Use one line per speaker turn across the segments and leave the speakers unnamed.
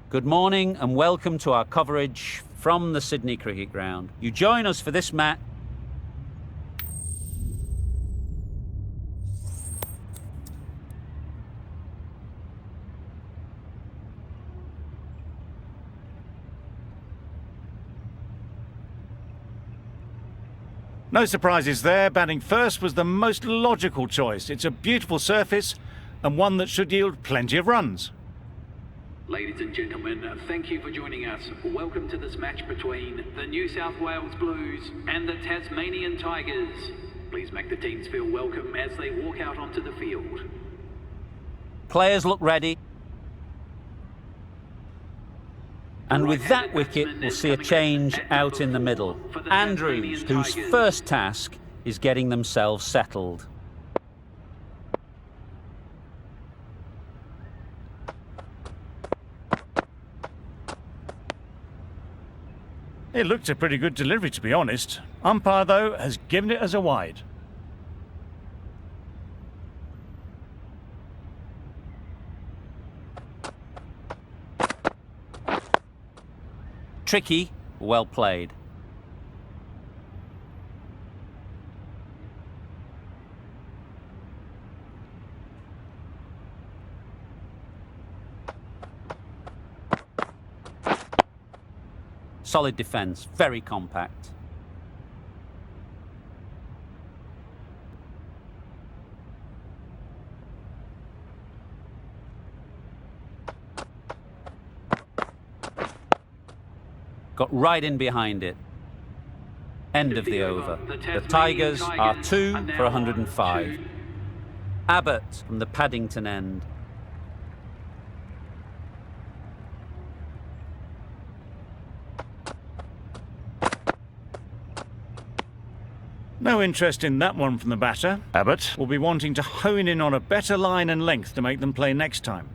Good morning and welcome to our coverage from the Sydney Cricket Ground. You join us for this match.
No surprises there. Batting first was the most logical choice. It's a beautiful surface and one that should yield plenty of runs.
Ladies and gentlemen, thank you for joining us. Welcome to this match between the New South Wales Blues and the Tasmanian Tigers. Please make the teams feel welcome as they walk out onto the field.
Players look ready. And with that wicket, we'll see a change out in the middle. Andrews, whose first task is getting themselves settled.
It looked a pretty good delivery, to be honest. Umpire, though, has given it as a wide.
Tricky, well played. Solid defence, very compact. Got right in behind it. End of the over. The Tigers are 2 for 105. Abbott from the Paddington end.
No interest in that one from the batter. Abbott will be wanting to hone in on a better line and length to make them play next time.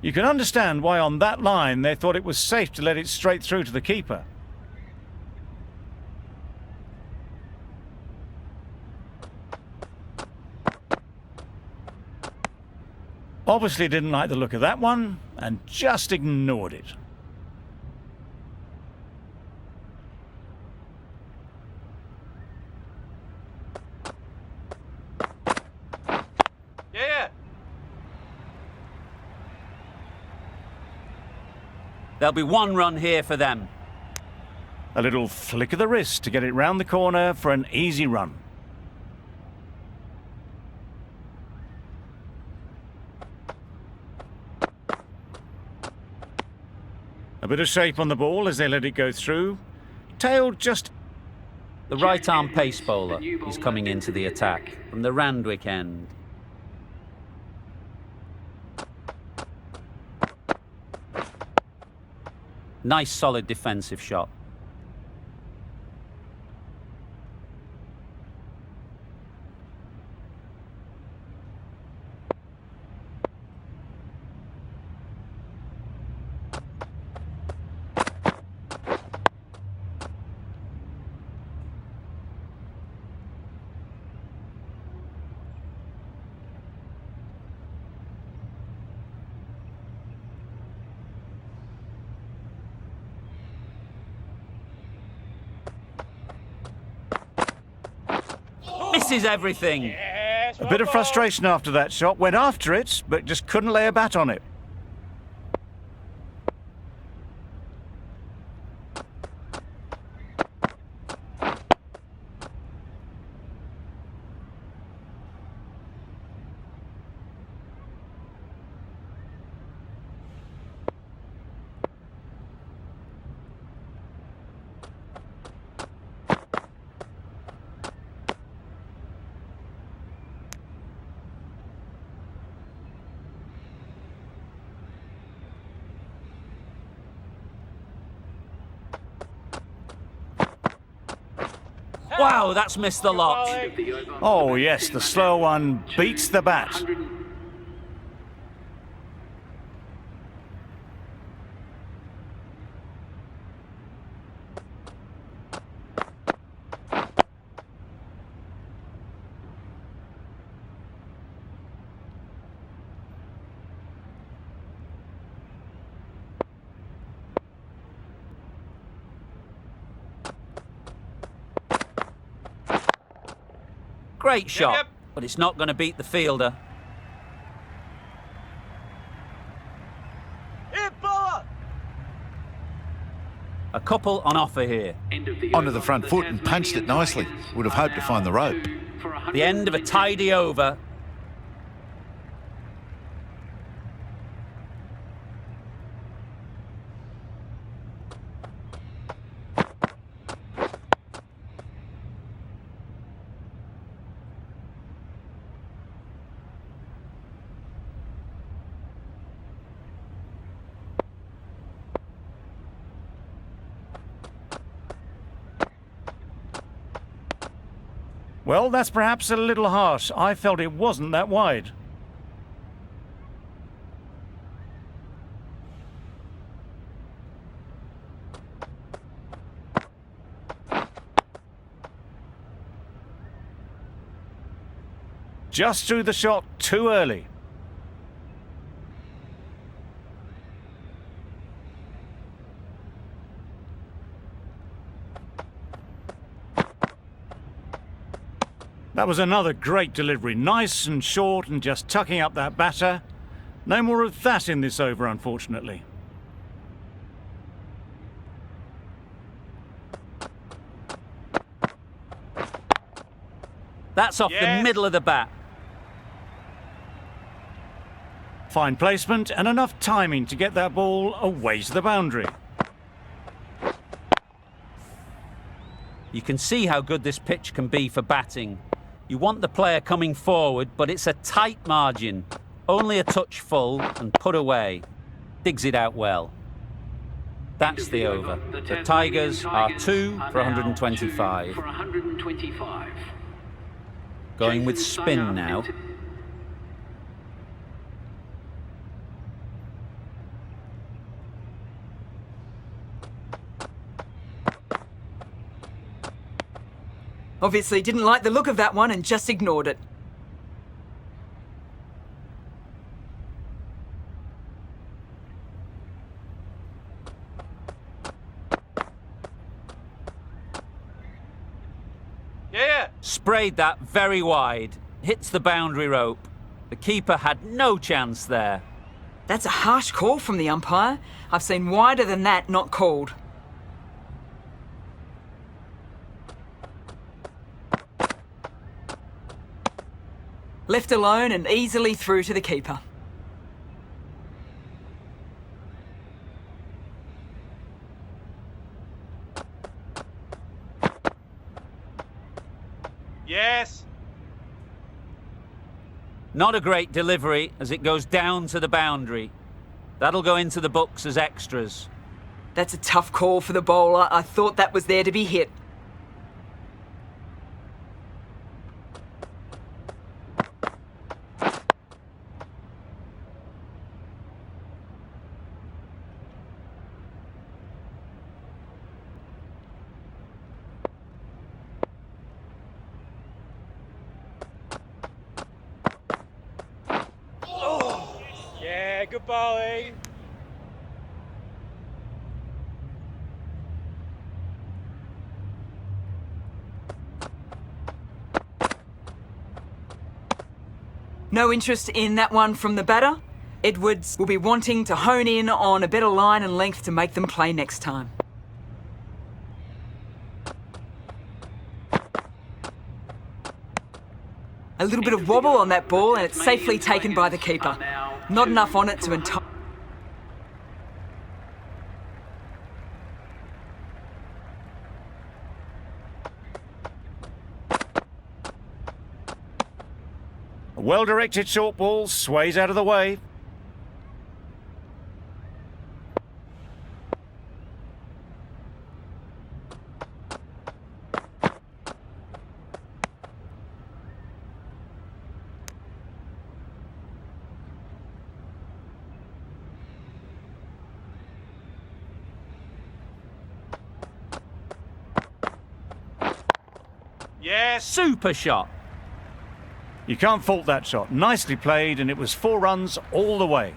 You can understand why on that line they thought it was safe to let it straight through to the keeper. Obviously didn't like the look of that one and just ignored it.
Yeah. There'll be one run here for them.
A little flick of the wrist to get it round the corner for an easy run. A bit of shape on the ball as they let it go through. Tailed just...
The right-arm pace bowler is coming into the attack from the Randwick end. Nice solid defensive shot. Misses everything.
A bit of frustration after that shot. Went after it, but just couldn't lay a bat on it.
Wow, that's missed the lot.
Oh yes, the slow one beats the bat.
Great shot,
yep.
but it's not going to beat the fielder.
Hit bowler!
A couple on offer here.
Onto the front foot and punched it nicely. Would have hoped to find the rope.
The end of a tidy over.
Well, that's perhaps a little harsh. I felt it wasn't that wide. Just threw the shot too early. That was another great delivery, nice and short and just tucking up that batter. No more of that in this over, unfortunately.
That's off the middle of the bat.
Fine placement and enough timing to get that ball away to the boundary.
You can see how good this pitch can be for batting. You want the player coming forward, but it's a tight margin. Only a touch full and put away. Digs it out well. That's the over. The Tigers are 2 for 125. Going with spin now.
Obviously didn't like the look of that one and just ignored it.
Yeah.
Sprayed that very wide. Hits the boundary rope. The keeper had no chance there.
That's a harsh call from the umpire. I've seen wider than that not called. Left alone and easily through to the keeper.
Yes.
Not a great delivery as it goes down to the boundary. That'll go into the books as extras.
That's a tough call for the bowler. I thought that was there to be hit.
Yeah, good bowling.
No interest in that one from the batter. Edwards will be wanting to hone in on a better line and length to make them play next time. A little bit of wobble on that ball and it's safely taken by the keeper. Not enough on it to entice.
A well-directed short ball sways out of the way.
Yes.
Super shot.
You can't fault that shot. Nicely played, and it was 4 runs all the way.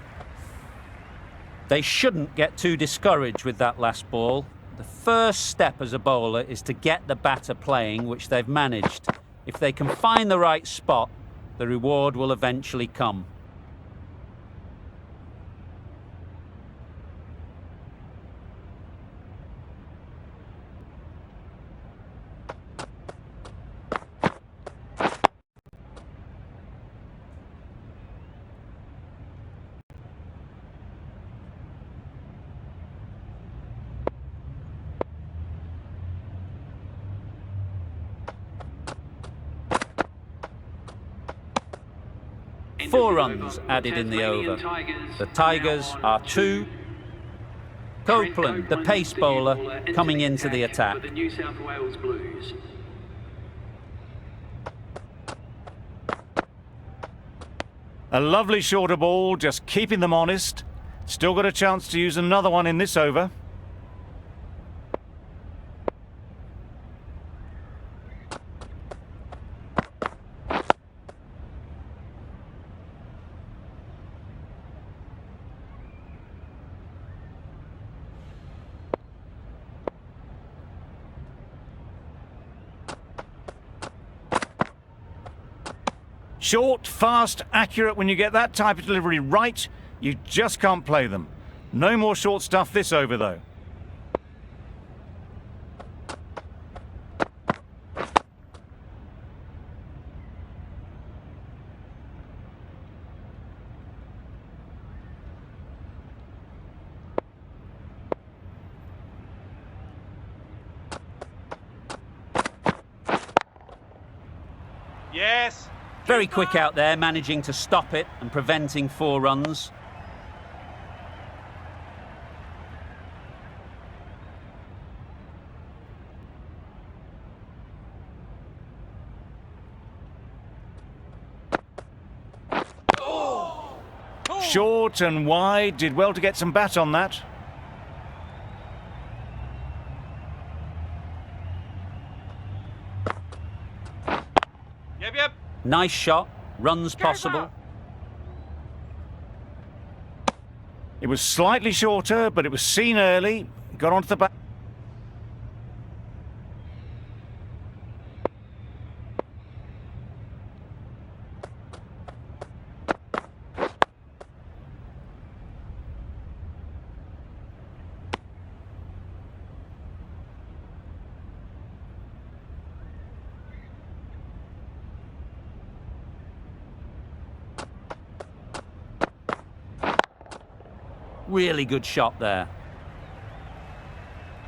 They shouldn't get too discouraged with that last ball. The first step as a bowler is to get the batter playing, which they've managed. If they can find the right spot, the reward will eventually come. Four runs added in the over. The Tigers are 2. Copeland, the pace bowler, coming into the attack.
For the New South Wales Blues.
A lovely shorter ball, just keeping them honest. Still got a chance to use another one in this over. Short, fast, accurate. When you get that type of delivery right, you just can't play them. No more short stuff this over, though.
Yes.
Very quick out there, managing to stop it and preventing 4 runs.
Short and wide, did well to get some bat on that.
Yep.
Nice shot, runs possible.
It was slightly shorter, but it was seen early. Got onto the bat.
Really good shot there.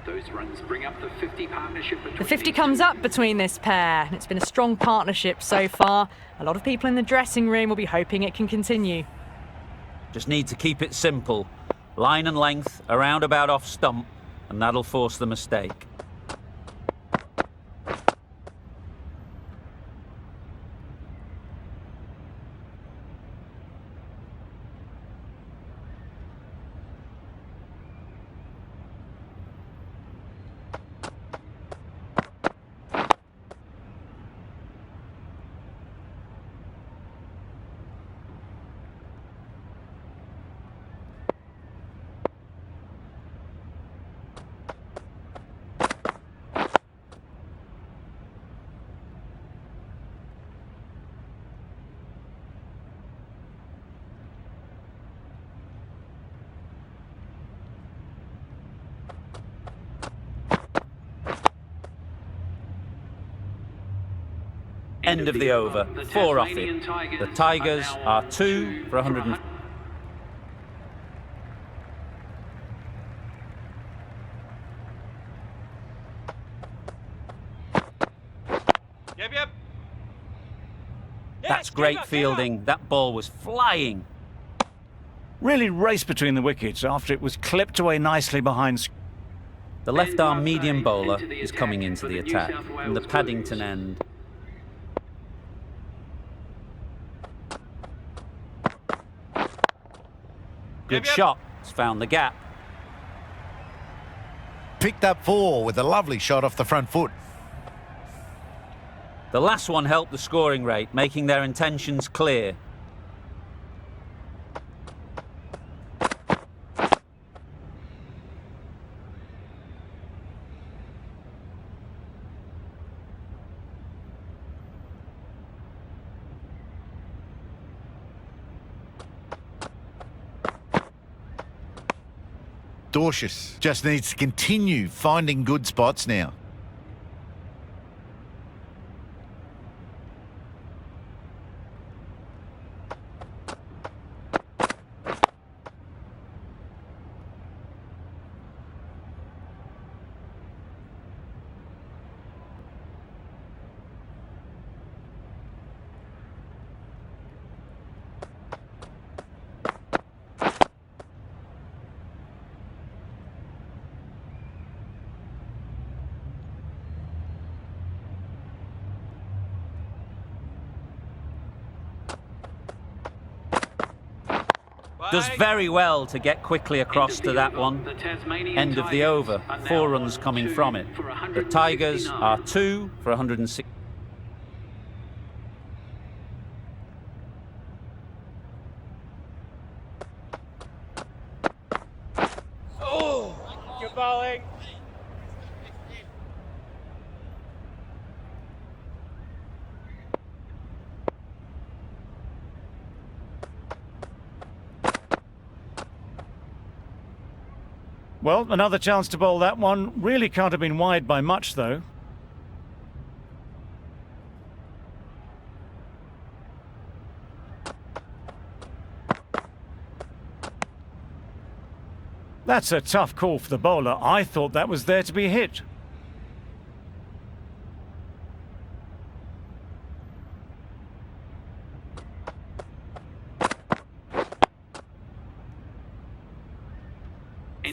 Those runs bring up the 50 partnership between
The 50
these
comes
two.
up between this pair, and it's been a strong partnership so far. A lot of people in the dressing room will be hoping it can continue.
Just need to keep it simple. Line and length, around about off stump, and that'll force the mistake. End of the over, 4 off it. The Tigers are 2 for 100.
Yep.
That's great fielding. That ball was flying.
Really raced between the wickets after it was clipped away nicely behind.
The left-arm medium bowler is coming into the attack from the Paddington end. Good shot. It's found the gap.
Picked up 4 with a lovely shot off the front foot.
The last one helped the scoring rate, making their intentions clear.
Dorcius just needs to continue finding good spots now.
Does very well to get quickly across to that one. End of the over. 4 runs coming from it. The Tigers are 2 for 106.
Good bowling.
Well, another chance to bowl that one. Really can't have been wide by much, though. That's a tough call for the bowler. I thought that was there to be hit.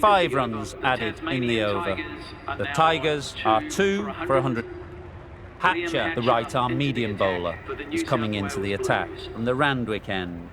Five runs added in the over. The Tigers are 2 for 100. Hatcher, the right-arm medium bowler, is coming into the attack from the Randwick end.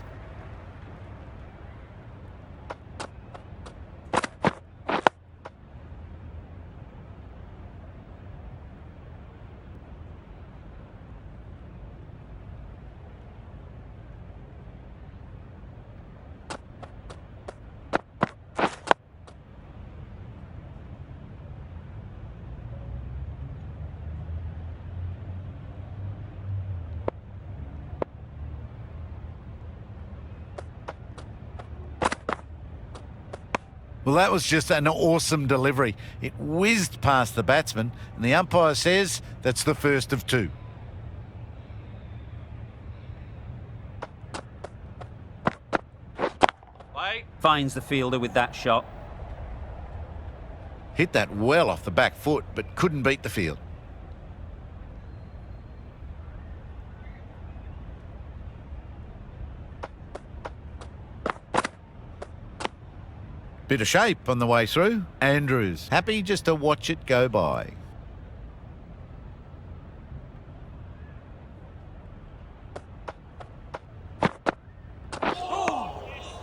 Well, that was just an awesome delivery. It whizzed past the batsman, and the umpire says that's the first of 2.
Finds the fielder with that shot.
Hit that well off the back foot, but couldn't beat the field. Bit of shape on the way through. Andrews happy just to watch it go by.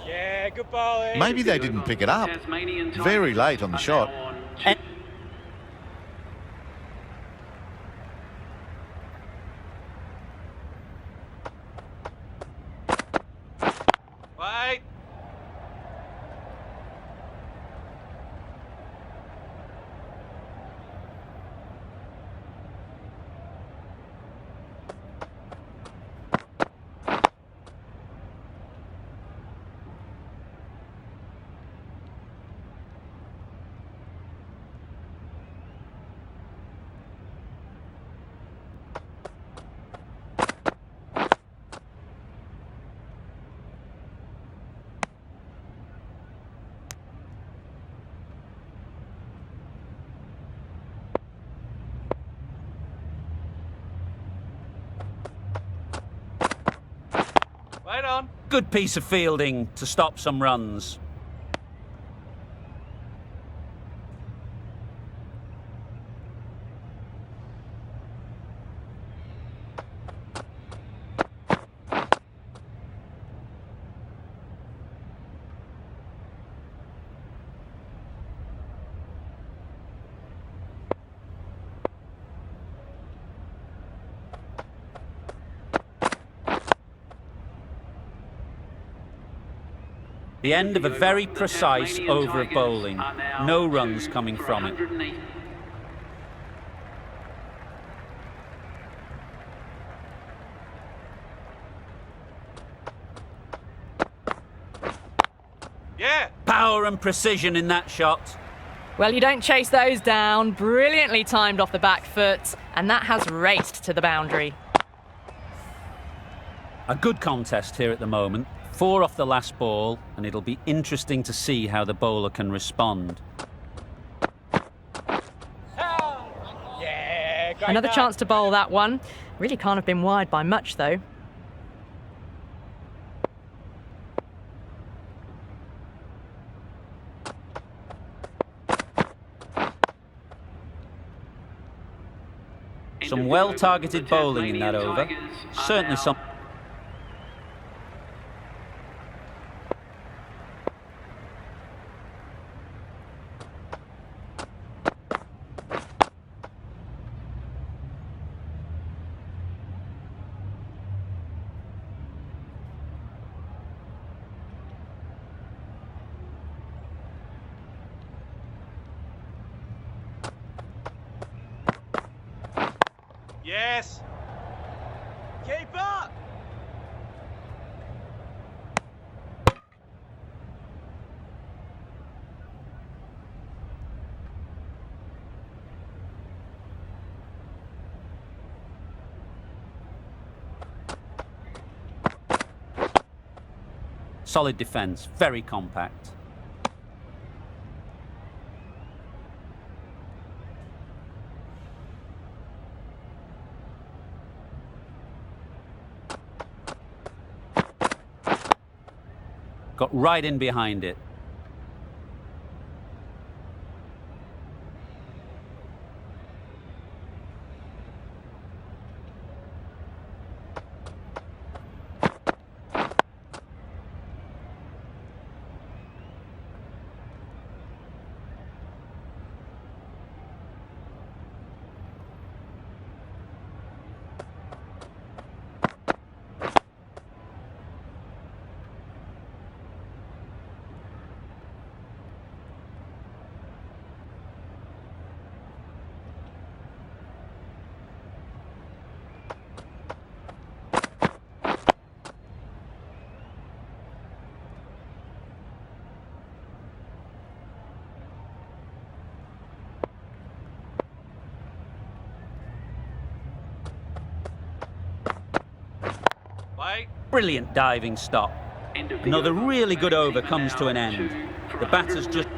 Yeah, good bowling.
Maybe they didn't pick it up. Very late on the shot.
Wait. Wait on.
Good piece of fielding to stop some runs. The end of a very precise over of bowling. No runs coming from it.
Yeah.
Power power and precision in that shot.
Well, you don't chase those down. Brilliantly timed off the back foot, and that has raced to the boundary.
A good contest here at the moment. 4 off the last ball, and it'll be interesting to see how the bowler can respond.
Yeah, great
Another
man.
chance to bowl that one. Really can't have been wide by much, though.
Some well-targeted bowling in that over. Certainly some...
Yes. Keep up.
Solid defence, very compact. Got right in behind it.
Wait.
Brilliant diving stop. Another really good over comes to an end. The batter's just...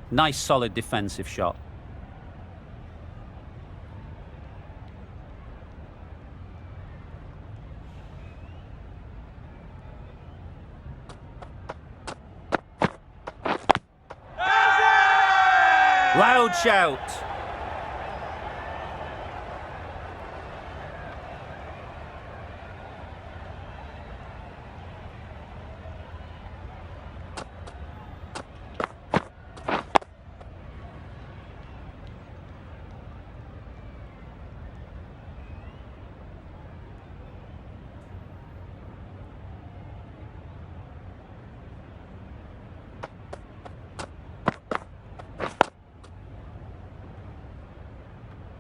Nice solid defensive shot. Loud shout.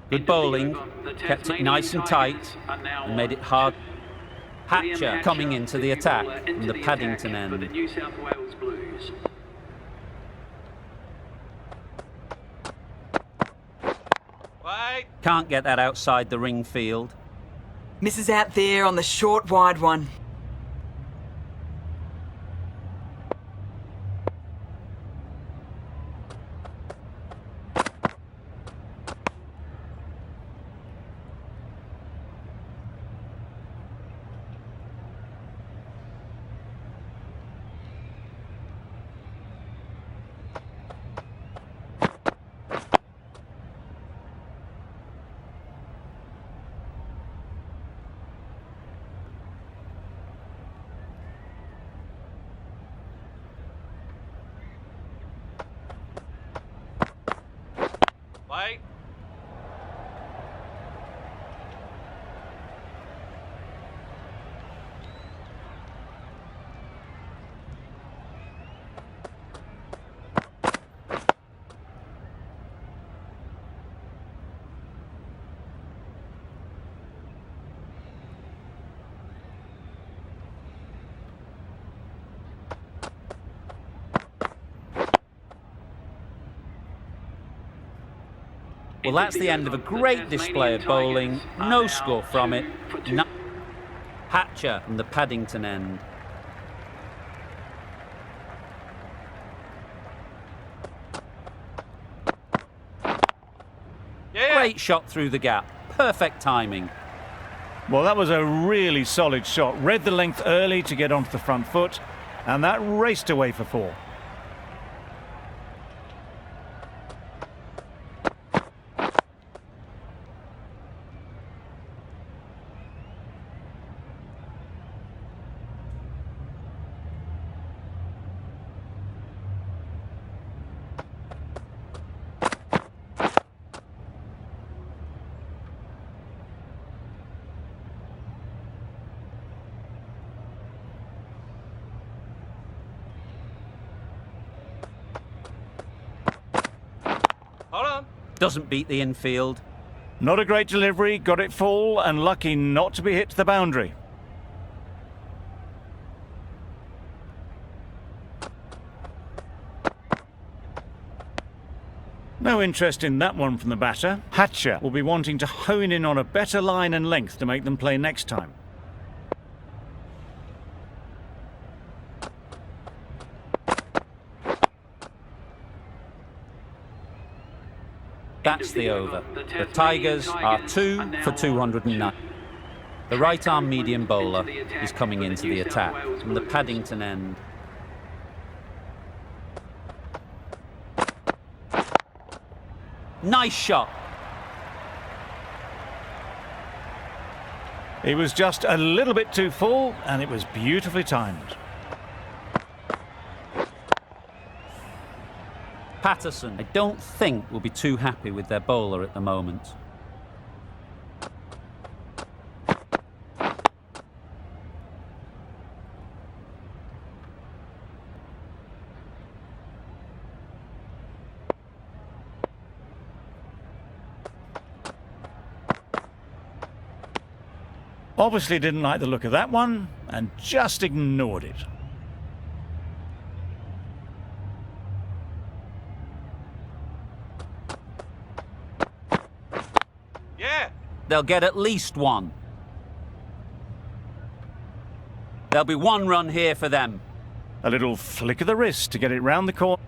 Good bowling, kept it nice and tight and made it hard. Hatcher coming into the attack from the Paddington end.
For the New South Wales Blues.
Wait.
Can't get that outside the ring field.
Misses out there on the short, wide one.
Wait.
Well, that's the end of a great display of bowling. No score from it. Hatcher from the Paddington end.
Yeah.
Great shot through the gap. Perfect timing.
Well, that was a really solid shot. Read the length early to get onto the front foot, and that raced away for 4.
Hold on.
Doesn't beat the infield.
Not a great delivery, got it full, and lucky not to be hit to the boundary. No interest in that one from the batter. Hatcher will be wanting to hone in on a better line and length to make them play next time.
That's the over. The Tigers are 2 for 209. The right-arm medium bowler is coming into the attack from the Paddington end. Nice shot.
It was just a little bit too full, and it was beautifully timed.
Patterson, I don't think, will be too happy with their bowler at the moment.
Obviously didn't like the look of that one, and just ignored it.
Yeah.
They'll get at least one. There'll be 1 run here for them.
A little flick of the wrist to get it round the corner.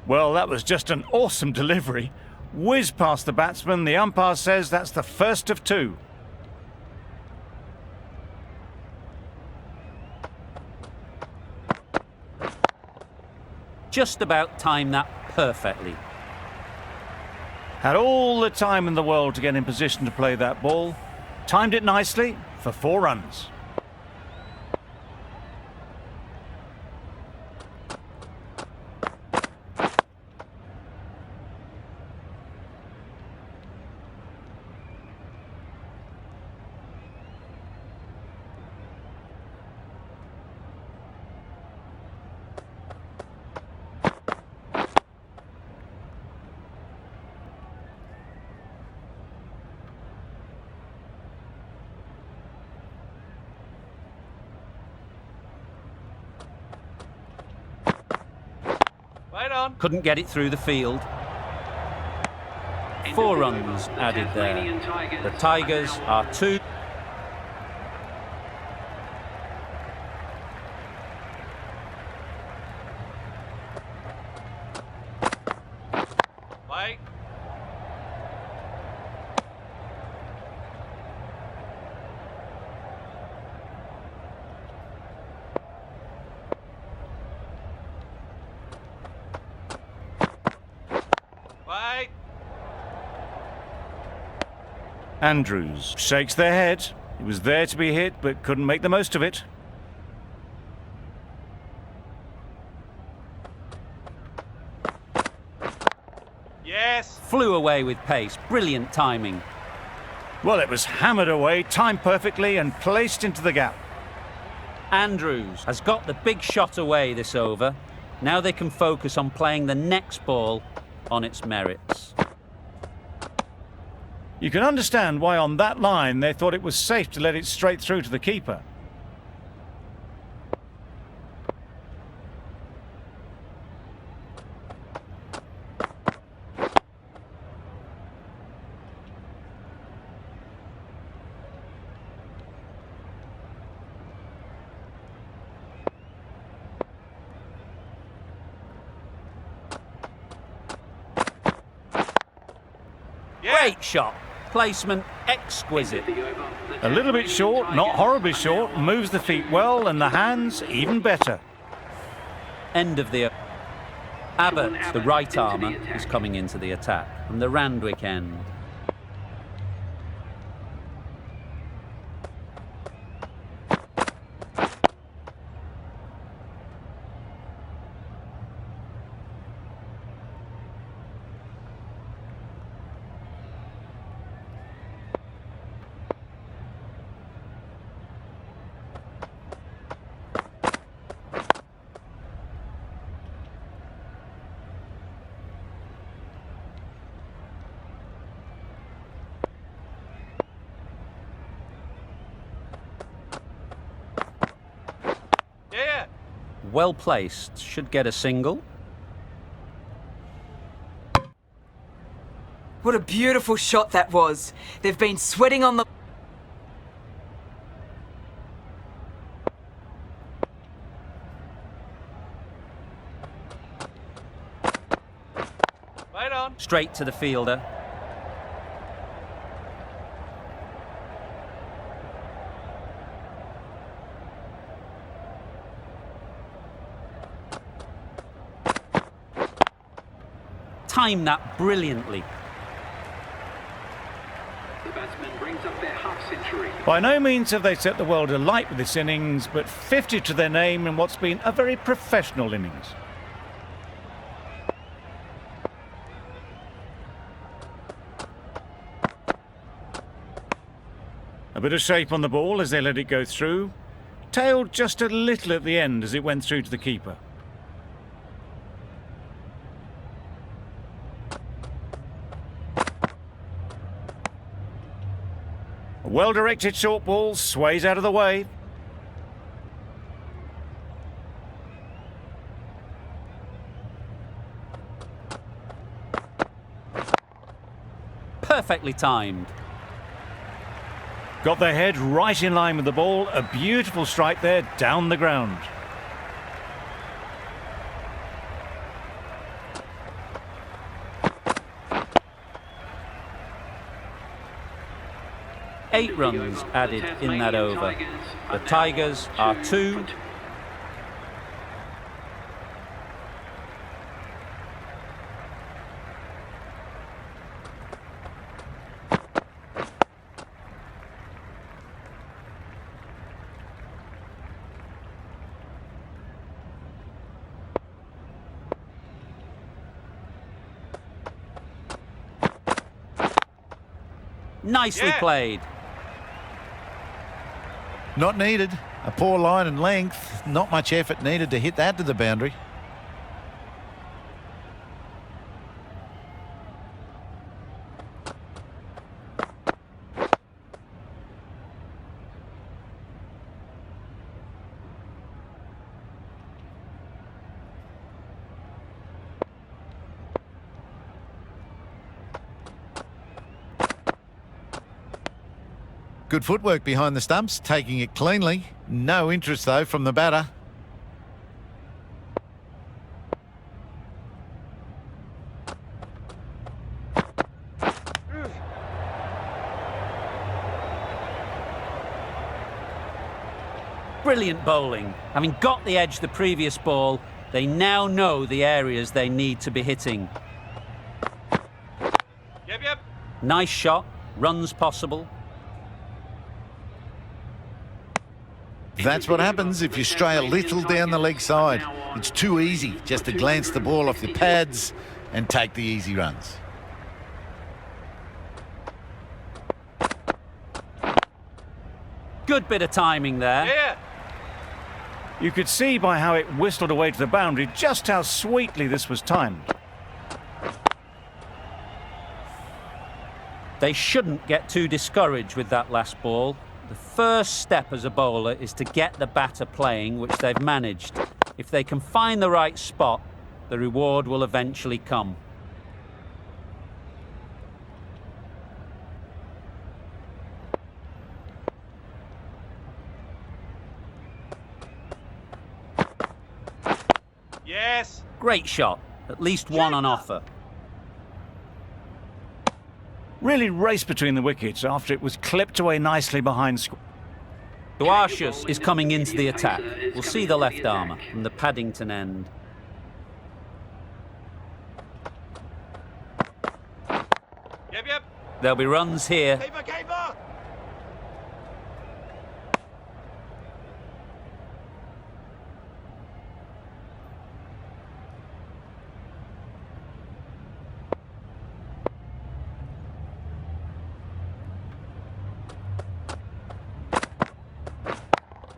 Well, that was just an awesome delivery. Whiz past the batsman. The umpire says that's the first of 2.
Just about timed that perfectly.
Had all the time in the world to get in position to play that ball. Timed it nicely for 4 runs.
Right on.
Couldn't get it through the field. 4 runs added there. The Tigers are 2.
Wait. Wait.
Andrews shakes their head. He was there to be hit, but couldn't make the most of it.
Yes.
Flew away with pace. Brilliant timing.
Well, it was hammered away, timed perfectly, and placed into the gap.
Andrews has got the big shot away this over. Now they can focus on playing the next ball on its merits.
You can understand why on that line they thought it was safe to let it straight through to the keeper.
Great shot. Placement exquisite.
A little bit short, not horribly short, moves the feet well and the hands even better.
End of the... Abbott, the right armour, is coming into the attack from the Randwick end.
Yeah.
Well placed. Should get a single.
What a beautiful shot that was. They've been sweating on the...
Wait on.
Straight to the fielder. Timed that brilliantly.
The batsman brings up their half-century.
By no means have they set the world alight with this innings, but 50 to their name in what's been a very professional innings. A bit of shape on the ball as they let it go through. Tailed just a little at the end as it went through to the keeper. A well-directed short ball sways out of the way.
Perfectly timed.
Got their head right in line with the ball. A beautiful strike there down the ground.
Eight runs added in that over. The Tigers are 2. Nicely
Yeah.
played.
Not needed. A poor line and length. Not much effort needed to hit that to the boundary. Good footwork behind the stumps, taking it cleanly. No interest, though, from the batter.
Brilliant bowling. Having got the edge the previous ball, they now know the areas they need to be hitting.
Yep, yep.
Nice shot, runs possible.
That's what happens if you stray a little down the leg side. It's too easy just to glance the ball off your pads and take the easy runs.
Good bit of timing there.
Yeah.
You could see by how it whistled away to the boundary just how sweetly this was timed.
They shouldn't get too discouraged with that last ball. The first step as a bowler is to get the batter playing, which they've managed. If they can find the right spot, the reward will eventually come.
Yes.
Great shot, at least one on offer.
Really raced between the wickets after it was clipped away nicely behind.
Duarcius is coming into the attack. We'll see the left armour from the Paddington end.
Yep, yep.
There'll be runs here.
Keeper, keeper.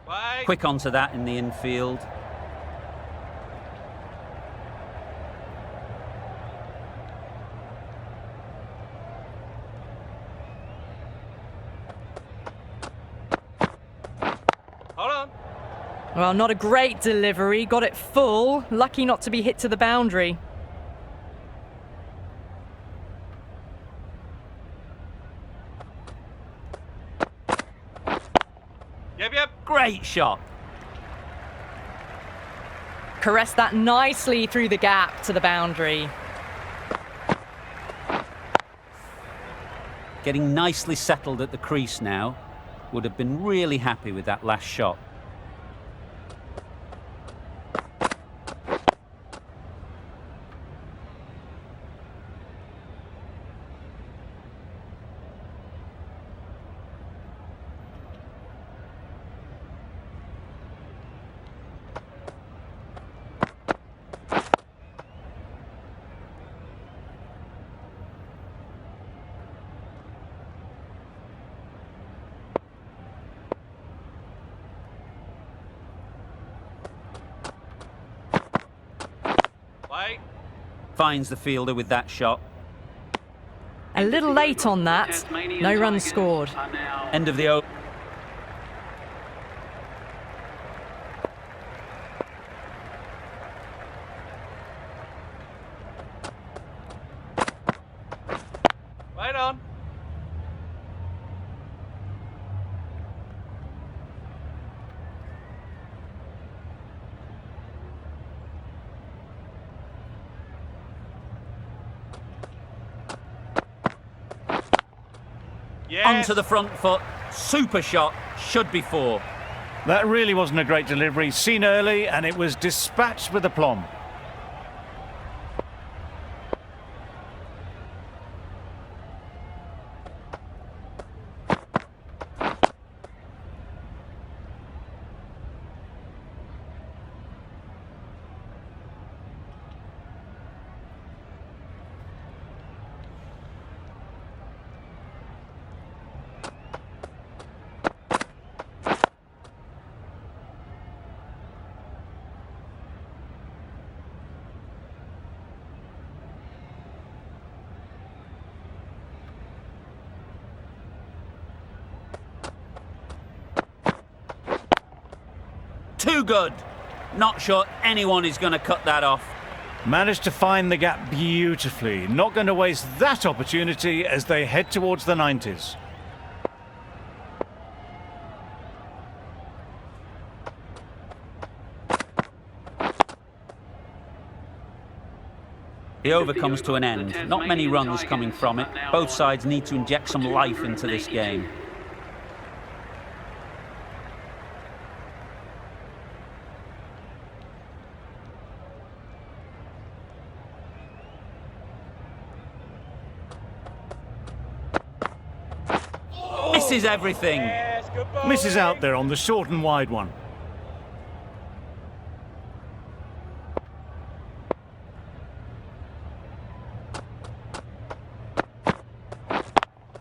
Wait.
Quick onto that in the infield.
Hold on.
Well, not a great delivery. Got it full. Lucky not to be hit to the boundary.
Yep, yep.
Great shot.
Caressed that nicely through the gap to the boundary.
Getting nicely settled at the crease now. Would have been really happy with that last shot.
Wait.
Finds the fielder with that shot.
A little late on that. No runs scored.
End of the over.
Wait on. Yes.
Onto the front foot. Super shot. Should be four.
That really wasn't a great delivery. Seen early, and it was dispatched with aplomb.
Too good. Not sure anyone is going to cut that off.
Managed to find the gap beautifully. Not going to waste that opportunity as they head towards the 90s.
The over comes to an end. Not many runs coming from it. Both sides need to inject some life into this game. Misses everything.
Yes, good ball.
Misses out there on the short and wide one.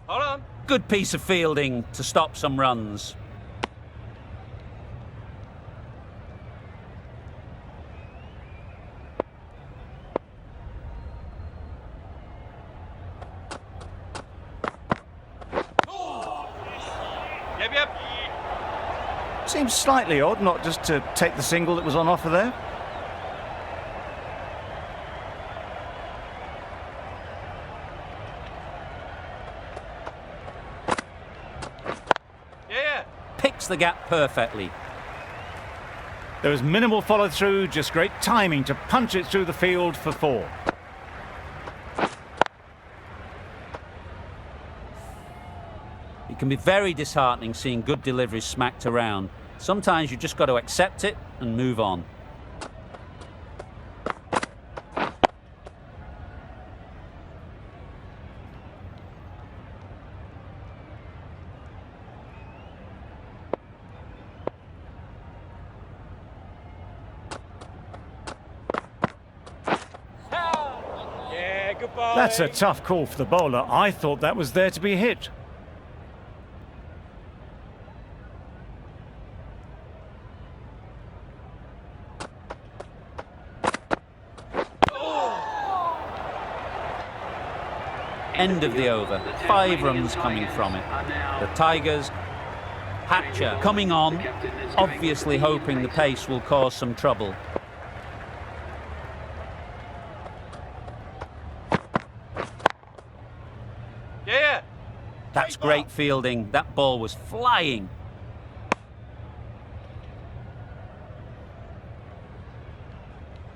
Hold on.
Good piece of fielding to stop some runs.
Yep.
Seems slightly odd not just to take the single that was on offer there.
Yeah.
Picks the gap perfectly.
There was minimal follow through, just great timing to punch it through the field for 4.
It can be very disheartening seeing good deliveries smacked around. Sometimes you just got to accept it and move on.
Yeah, good ball.
That's a tough call for the bowler. I thought that was there to be hit.
End of the over. 5 runs coming from it. The Tigers. Hatcher coming on, obviously hoping the pace will cause some trouble.
Yeah.
That's great fielding. That ball was flying.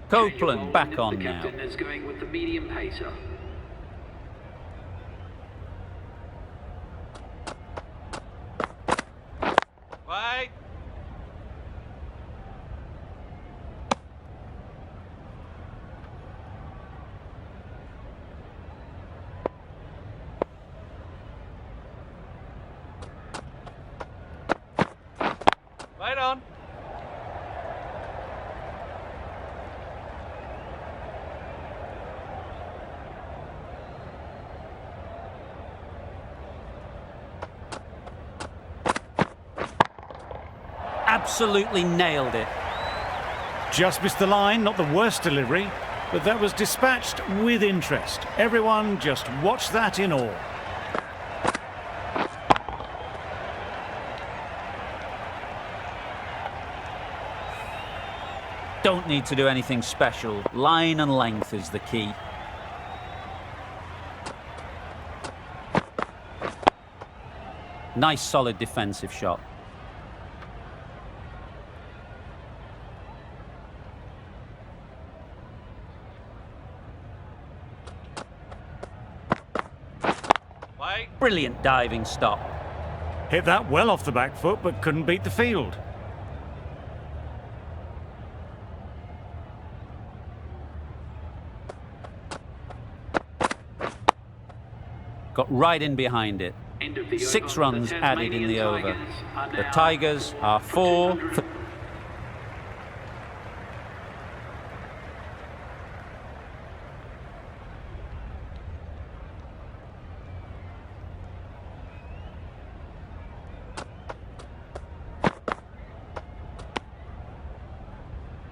Copeland back on
the
now.
captain is going with the medium pacer.
Wait. Right on.
Absolutely nailed it.
Just missed the line, not the worst delivery, but that was dispatched with interest. Everyone just watched that in awe.
Don't need to do anything special. Line and length is the key. Nice solid defensive shot.
Wait.
Brilliant diving stop.
Hit that well off the back foot, but couldn't beat the field.
Got right in behind it.
End of the
6
over.
runs
The
added in the
Tasmanian
over.
Tigers are
The
now
Tigers are 4 for...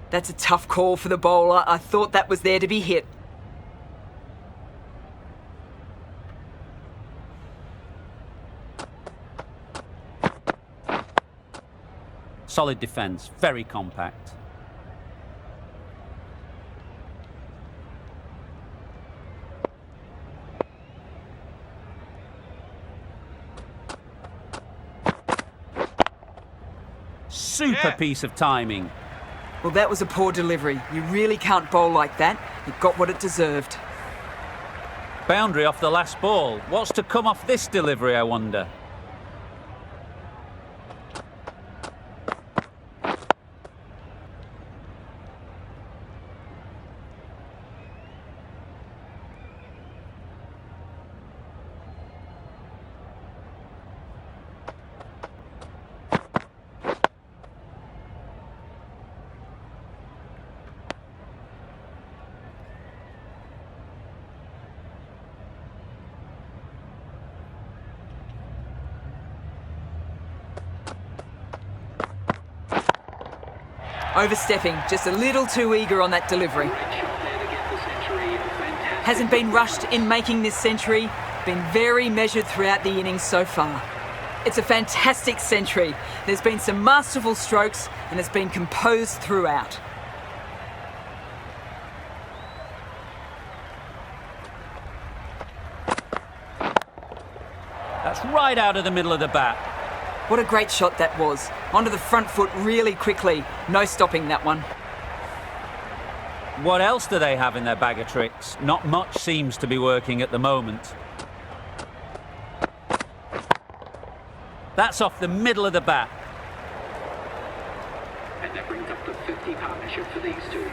That's a tough call for the bowler. I thought that was there to be hit.
Solid defence, very compact. Super
Yeah.
piece of timing.
Well, that was a poor delivery. You really can't bowl like that. It got what it deserved.
Boundary off the last ball. What's to come off this delivery, I wonder?
Overstepping, just a little too eager on that delivery.
Great shot there to get the century. Fantastic.
Hasn't been rushed in making this century, been very measured throughout the innings so far. It's a fantastic century. There's been some masterful strokes and it's been composed throughout.
That's right out of the middle of the bat.
What a great shot that was. Onto the front foot really quickly. No stopping that one.
What else do they have in their bag of tricks? Not much seems to be working at the moment. That's off the middle of the bat.
And that brings up the 50 partnership for these two.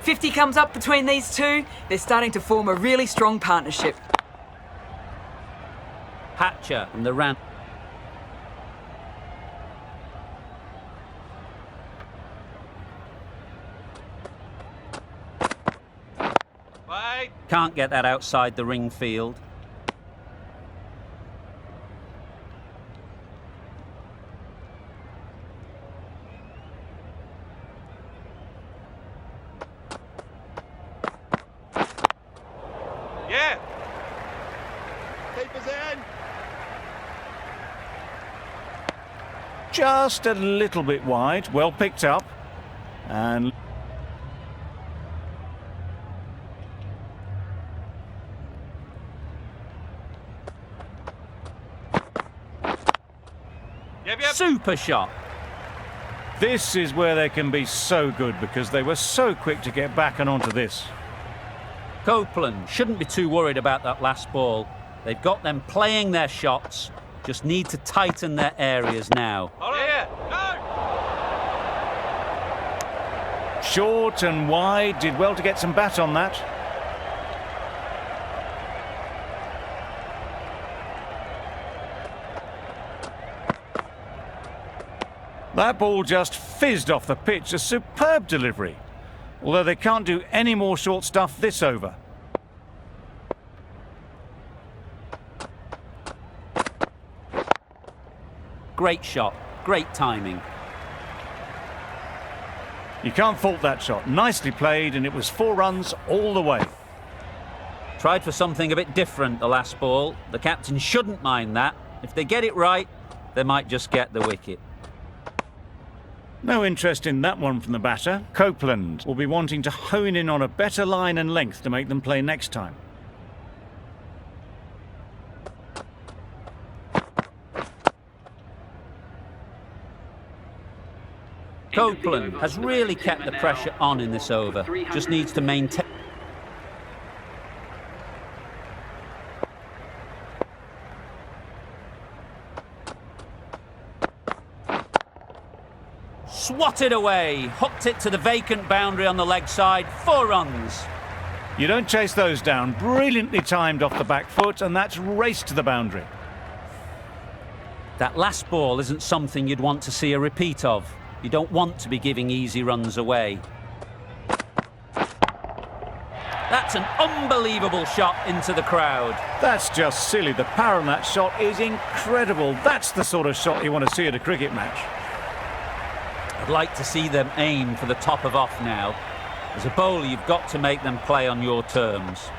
.50 comes up between these two. They're starting to form a really strong partnership.
Hatcher and the ran.
Wait.
Can't get that outside the ring field.
Yeah.
Just a little bit wide, well picked up. And
Yep.
Super shot.
this is where they can be so good because they were so quick to get back and onto this.
Copeland shouldn't be too worried about that last ball. They've got them playing their shots, just need to tighten their areas now.
Hold on. Yeah. No.
Short and wide, did well to get some bat on that. That ball just fizzed off the pitch, a superb delivery. Although they can't do any more short stuff this over.
Great shot, great timing.
You can't fault that shot. Nicely played, and it was 4 runs all the way.
Tried for something a bit different the last ball. The captain shouldn't mind that. If they get it right, they might just get the wicket.
No interest in that one from the batter. Copeland will be wanting to hone in on a better line and length to make them play next time.
Copeland has really kept the pressure on in this over. Just needs to maintain. Swatted away, hooked it to the vacant boundary on the leg side, 4 runs.
You don't chase those down. Brilliantly timed off the back foot, and that's raced to the boundary.
That last ball isn't something you'd want to see a repeat of. You don't want to be giving easy runs away. That's an unbelievable shot into the crowd.
That's just silly. The power on that shot is incredible. That's the sort of shot you want to see at a cricket match.
I'd like to see them aim for the top of off now. As a bowler, you've got to make them play on your terms.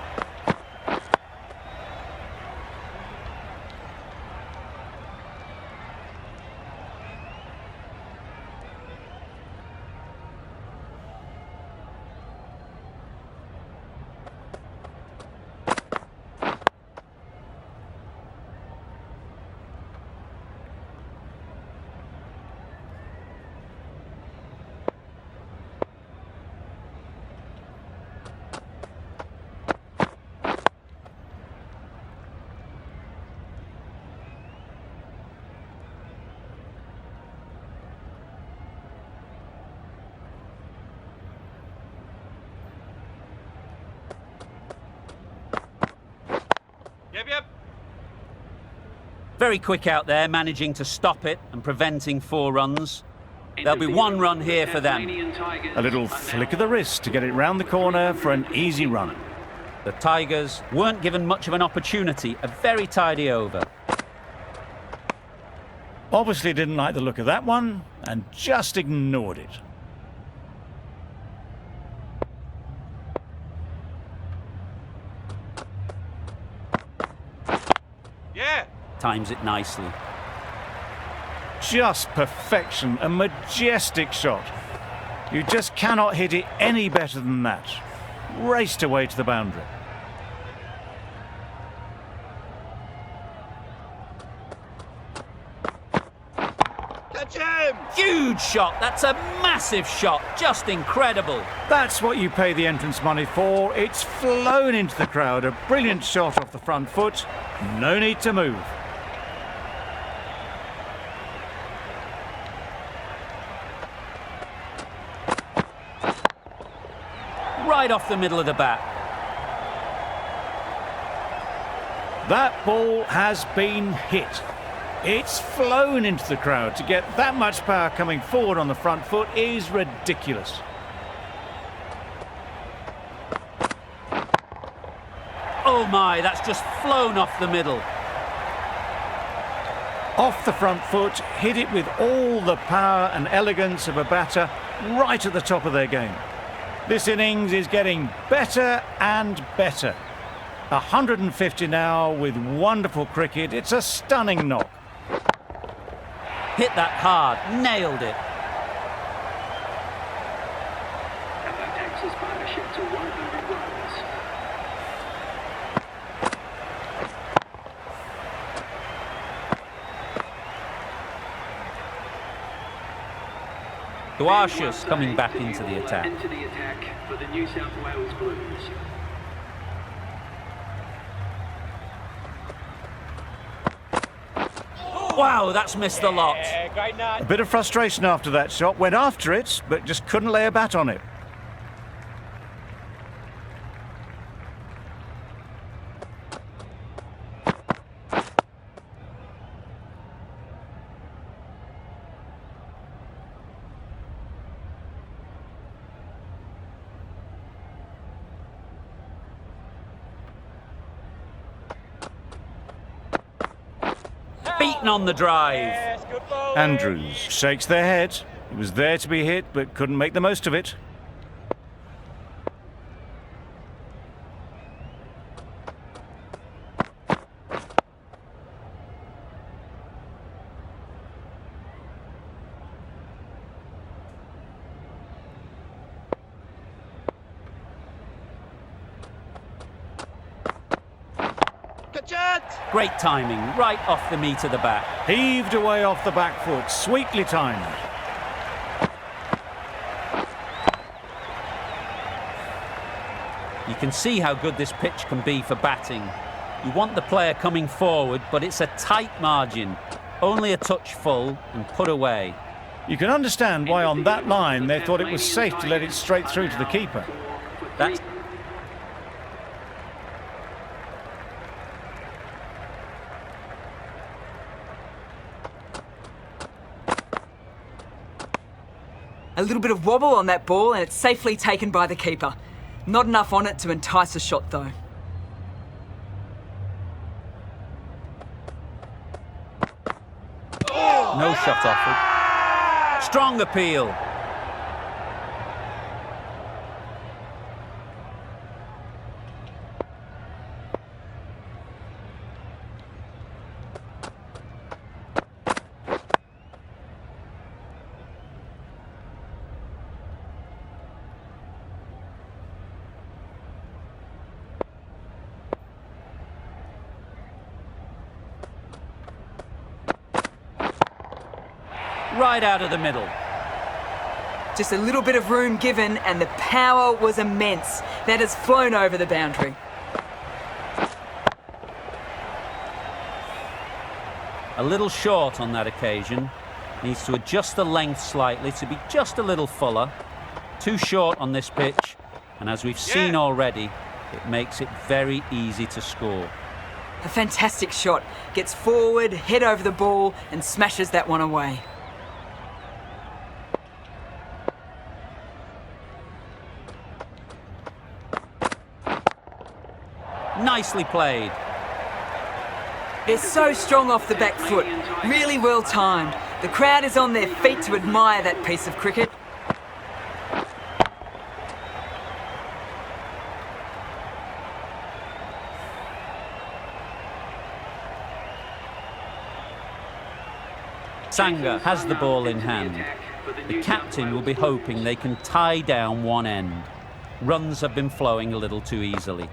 Yep.
Very quick out there, managing to stop it and preventing 4 runs. There'll be 1 run here for them.
A little flick of the wrist to get it round the corner for an easy run.
The Tigers weren't given much of an opportunity. A very tidy over.
Obviously didn't like the look of that one and just ignored it.
Yeah.
Times it nicely.
Just perfection, a majestic shot. You just cannot hit it any better than that. Raced away to the boundary.
Catch him!
Huge shot. That's a massive shot. Just incredible.
That's what you pay the entrance money for. It's flown into the crowd. A brilliant shot off the front foot. No need to move.
Right off the middle of the bat.
That ball has been hit. It's flown into the crowd. To get that much power coming forward on the front foot is ridiculous.
Oh my, that's just flown off the middle.
Off the front foot, hit it with all the power and elegance of a batter right at the top of their game. This innings is getting better and better. 150 now with wonderful cricket. It's a stunning knock.
Hit that hard. Nailed it.
And that takes his partnership to 100 runs.
Duarcius coming back into the attack.
Into the attack for the New South Wales Blues.
Wow, that's missed the lot.
Yeah, great nut.
A bit of frustration after that shot. Went after it, but just couldn't lay a bat on it.
Beaten on the drive.
Yes, good bowling.
Andrews shakes their head. It was there to be hit, but couldn't make the most of it.
Catch it!
Great timing, right off the meat of the bat.
Heaved away off the back foot, sweetly timed.
You can see how good this pitch can be for batting. You want the player coming forward, but it's a tight margin. Only a touch full and put away.
You can understand why on that line they thought it was safe to let it straight through to the keeper.
That's
A little bit of wobble on that ball and it's safely taken by the keeper. Not enough on it to entice a shot though.
no shot offered. Strong appeal. Right out of the middle.
Just a little bit of room given and the power was immense. That has flown over the boundary.
A little short on that occasion. Needs to adjust the length slightly to be just a little fuller. Too short on this pitch, and as we've seen already, it makes it very easy to score.
A fantastic shot. Gets forward, head over the ball and smashes that one away.
Nicely played.
They're so strong off the back foot. Really well timed. The crowd is on their feet to admire that piece of cricket.
Sangha has the ball in hand. The captain will be hoping they can tie down one end. Runs have been flowing a little too easily.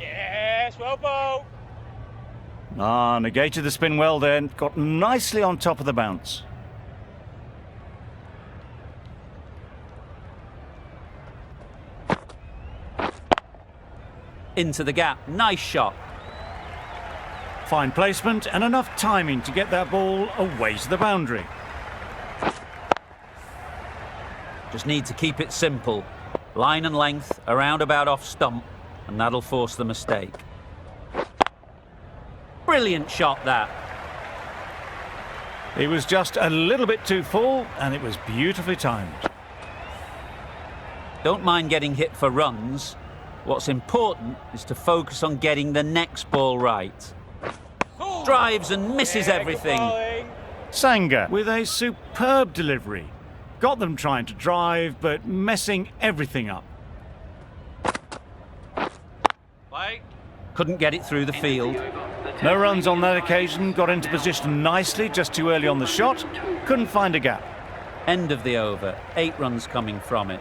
Yes, well bowled.
Negated the spin well then. Got nicely on top of the bounce.
Into the gap. Nice shot.
Fine placement and enough timing to get that ball away to the boundary.
Just need to keep it simple. Line and length, around about off stump, and that'll force the mistake. Brilliant shot, that.
It was just a little bit too full and it was beautifully timed.
Don't mind getting hit for runs. What's important is to focus on getting the next ball right. Drives and misses everything.
Sangha with a superb delivery. Got them trying to drive, but messing everything up.
Play.
Couldn't get it through the field.
No runs on that occasion. Got into position nicely, just too early on the shot. Couldn't find a gap.
End of the over. 8 runs coming from it.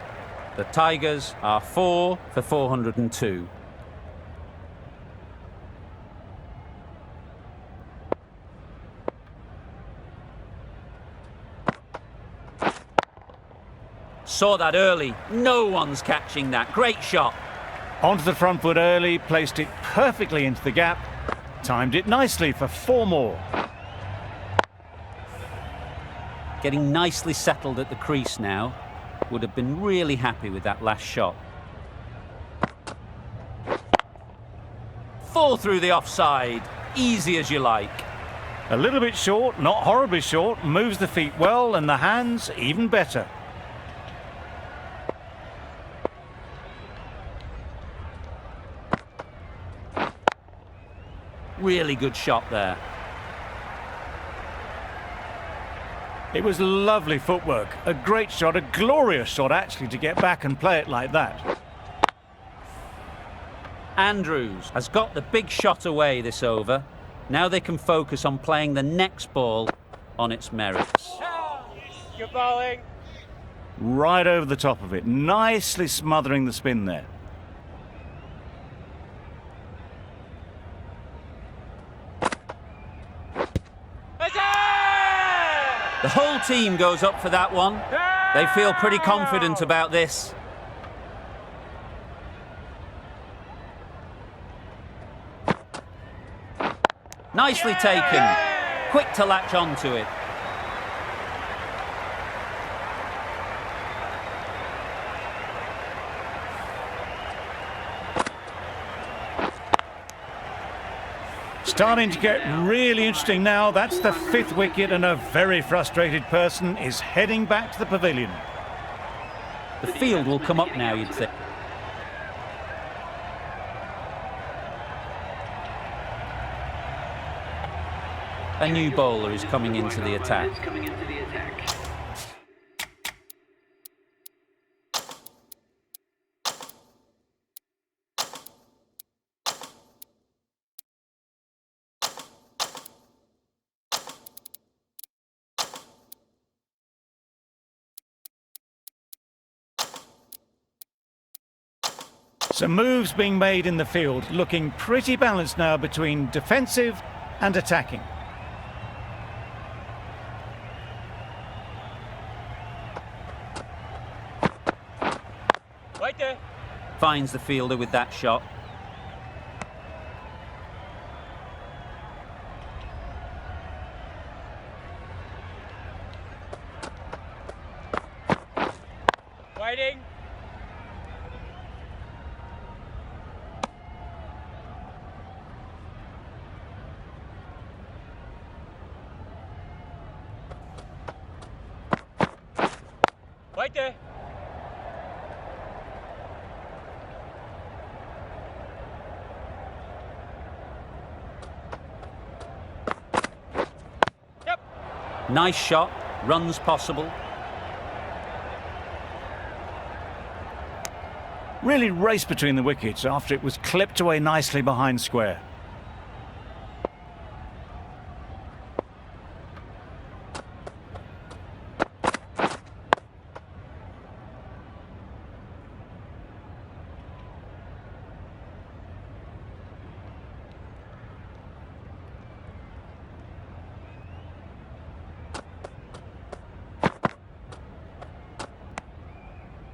The Tigers are 4 for 402. Saw that early. No one's catching that. Great shot.
Onto the front foot early, placed it perfectly into the gap. Timed it nicely for 4 more.
Getting nicely settled at the crease now. Would have been really happy with that last shot. Fall through the offside. Easy as you like.
A little bit short, not horribly short. Moves the feet well and the hands even better.
Really good shot there.
It was lovely footwork. A great shot, a glorious shot actually to get back and play it like that.
Andrews has got the big shot away this over. Now they can focus on playing the next ball on its merits.
Good bowling.
Right over the top of it, nicely smothering the spin there.
The whole team goes up for that one. They feel pretty confident about this. Nicely taken. Quick to latch onto it.
Starting to get really interesting now. That's the 5th wicket and a very frustrated person is heading back to the pavilion.
The field will come up now, you'd think. A new bowler is coming into the attack.
Some moves being made in the field, looking pretty balanced now between defensive and attacking.
Right there.
Finds the fielder with that shot.
Waiting.
Nice shot, runs possible.
Really raced between the wickets after it was clipped away nicely behind square.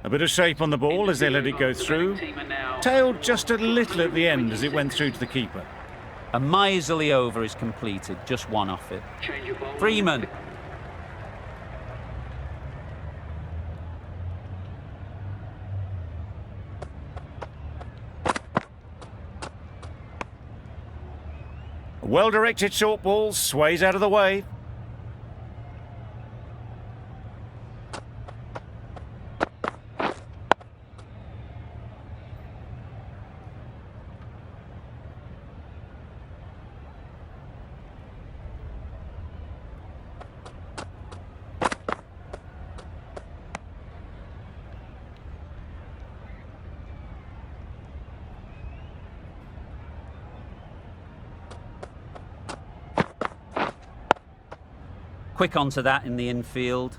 A bit of shape on the ball as they let it go through. Tailed just a little at the end as it went through to the keeper.
A miserly over is completed, just one off it. Freeman.
A well-directed short ball sways out of the way.
Quick onto that in the infield.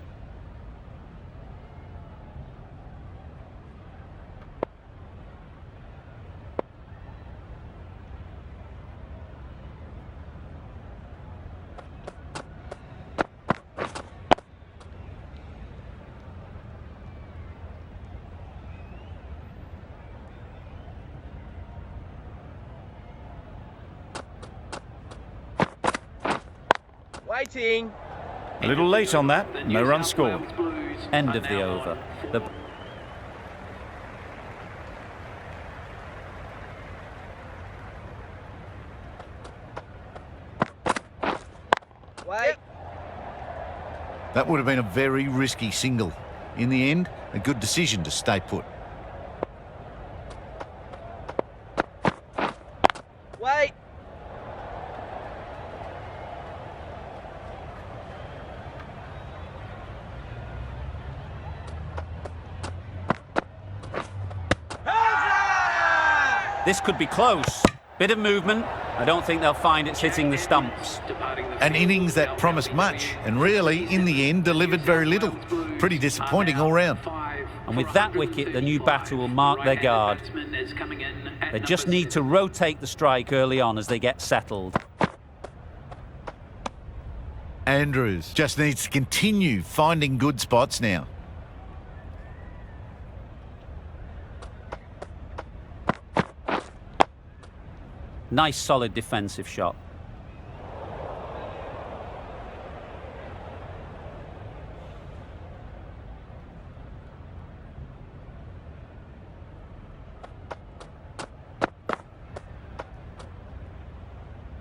Waiting.
A little late on that, no run scored.
End of the over. The
Wait.
That would have been a very risky single. In the end, a good decision to stay put.
Wait.
This could be close. Bit of movement. I don't think they'll find it's hitting the stumps.
An innings that promised much and really, in the end, delivered very little. Pretty disappointing all round.
And with that wicket, the new batter will mark their guard. They just need to rotate the strike early on as they get settled.
Andrews just needs to continue finding good spots now.
Nice solid defensive shot.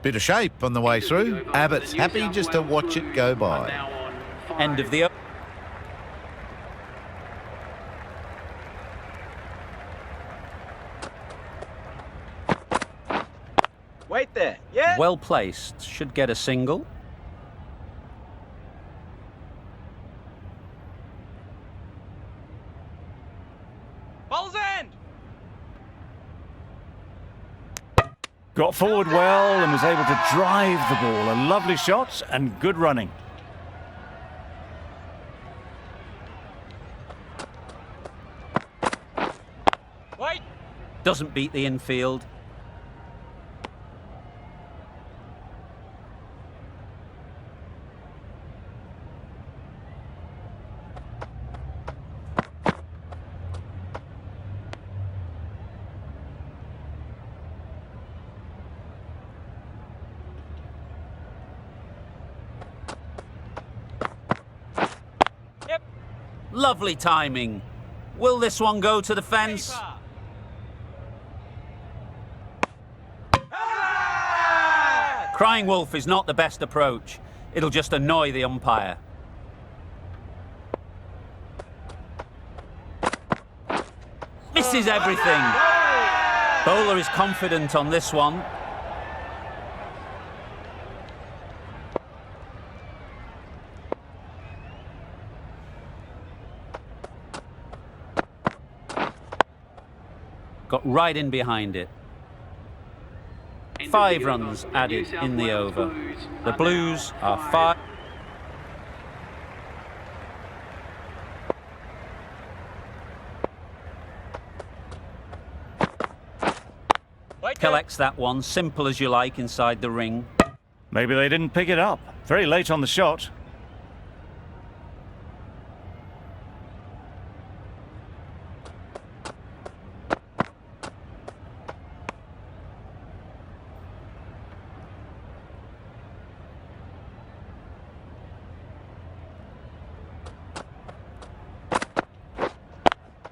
Bit of shape on the way through. Abbott's happy just to watch it go by.
End of the over.
Wait there. Yeah.
Well placed. Should get a single.
Ball's end.
Got forward well and was able to drive the ball. A lovely shot and good running.
Wait.
Doesn't beat the infield. Lovely timing. Will this one go to the fence? Crying wolf is not the best approach. It'll just annoy the umpire. Misses everything. Bowler is confident on this one. got right in behind it. 5 runs added in the over. The Blues are 5. Collects that one, simple as you like, inside the ring.
Maybe they didn't pick it up. Very late on the shot.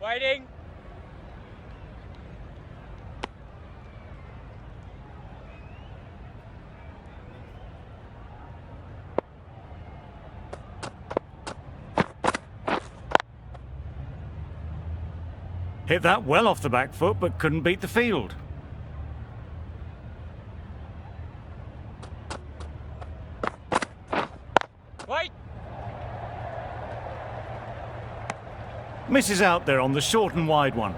Waiting.
Hit that well off the back foot, but couldn't beat the field.
Wait.
Misses out there on the short and wide one.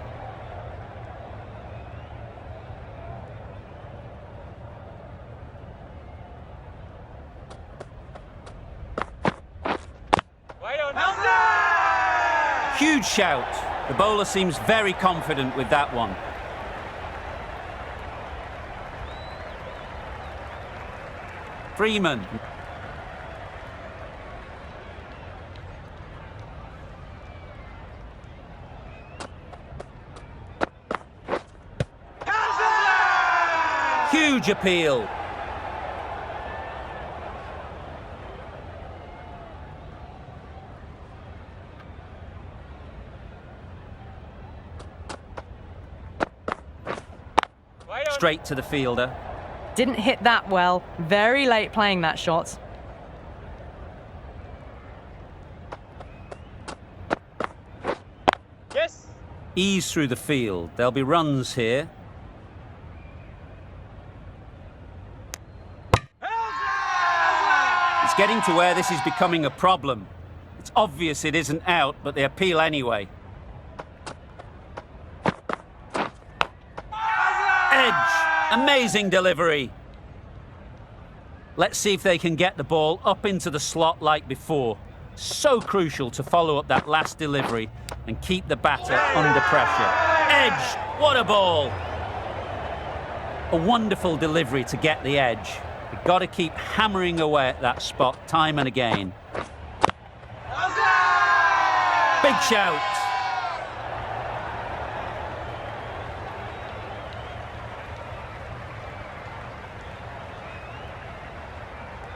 Wait on.
Huge shout. The bowler seems very confident with that one. Freeman. Huge appeal. Straight to the fielder.
Didn't hit that well. Very late playing that shot.
Yes.
Ease through the field. There'll be runs here. It's getting to where this is becoming a problem. It's obvious it isn't out, but they appeal anyway. Edge. Amazing delivery. Let's see if they can get the ball up into the slot like before. So crucial to follow up that last delivery and keep the batter under pressure. Edge. What a ball. A wonderful delivery to get the edge. You've got to keep hammering away at that spot time and again. Big shout.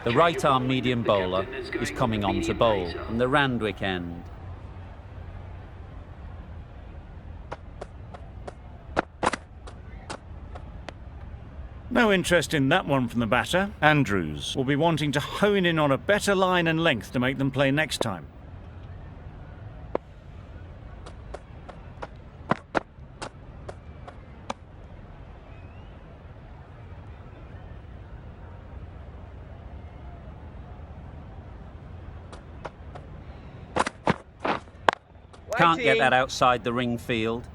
The right-arm medium bowler is coming on to bowl from the Randwick end.
No interest in that one from the batter. Andrews will be wanting to hone in on a better line and length to make them play next time.
Can't get that outside the ring field.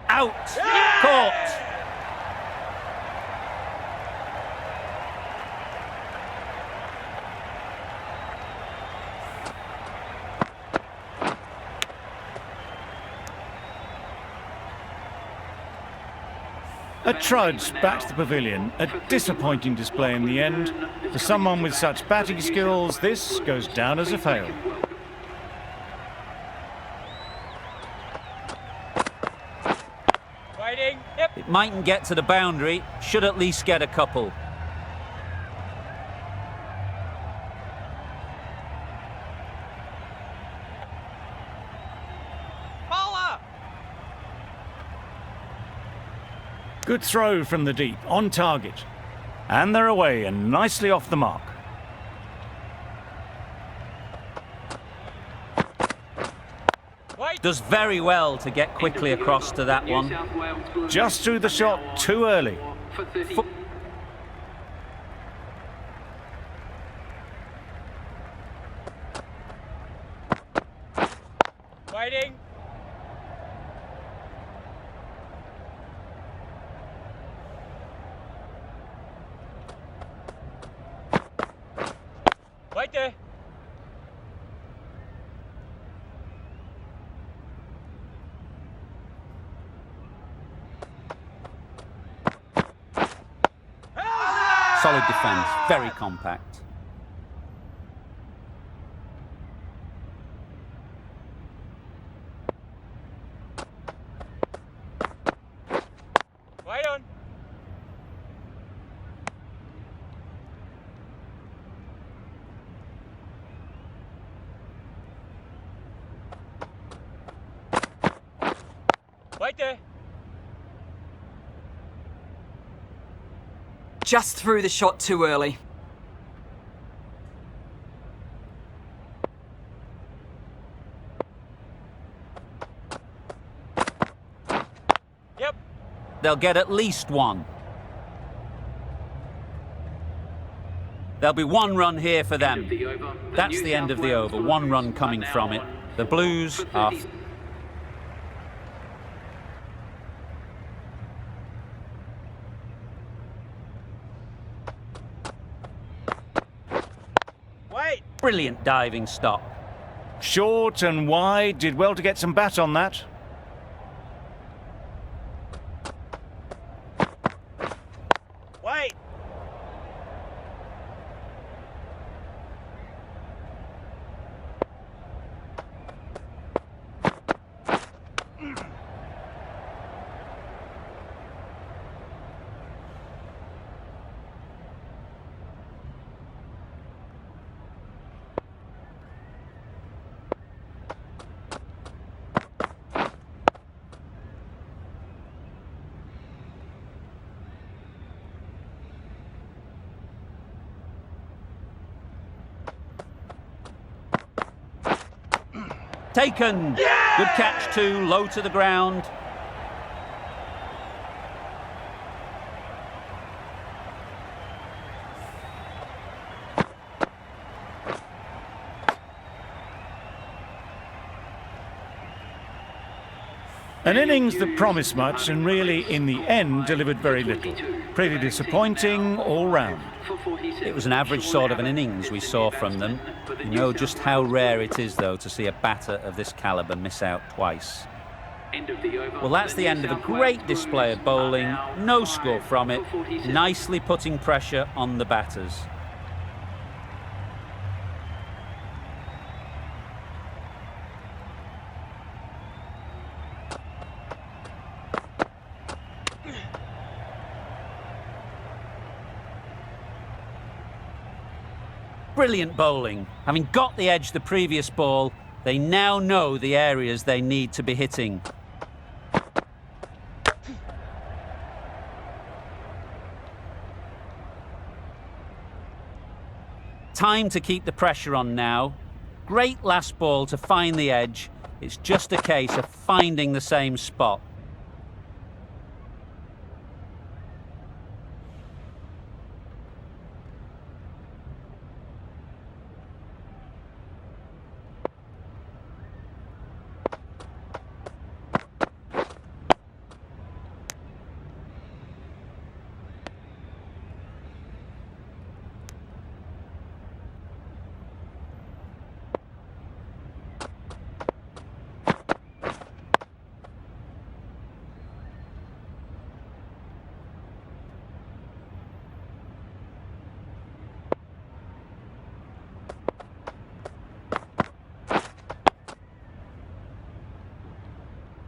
Out! Yeah! Caught!
A trudge back to the pavilion. A disappointing display in the end. For someone with such batting skills, this goes down as a fail.
Waiting. Yep.
It mightn't get to the boundary, should at least get a couple.
Bowler.
Good throw from the deep, on target. And they're away and nicely off the mark.
Wait.
Does very well to get quickly across to that one.
Just threw the shot too early.
Wait there.
Solid defence, very compact.
Wait on. Wait there.
Just threw the shot too early.
Yep.
They'll get at least one. There'll be one run here for them. That's the end of the over. One run coming from it. The Blues are...
Wait.
Brilliant diving stop.
Short and wide, did well to get some bat on that.
Wait.
Taken. Yeah! Good catch too, low to the ground.
An innings that promised much and really, in the end, delivered very little. Pretty disappointing all round.
It was an average sort of an innings we saw from them. You know just how rare it is, though, to see a batter of this calibre miss out twice. Well, that's the end of a great display of bowling. No score from it. Nicely putting pressure on the batters. Brilliant bowling. Having got the edge the previous ball, they now know the areas they need to be hitting. Time to keep the pressure on now. Great last ball to find the edge. It's just a case of finding the same spot.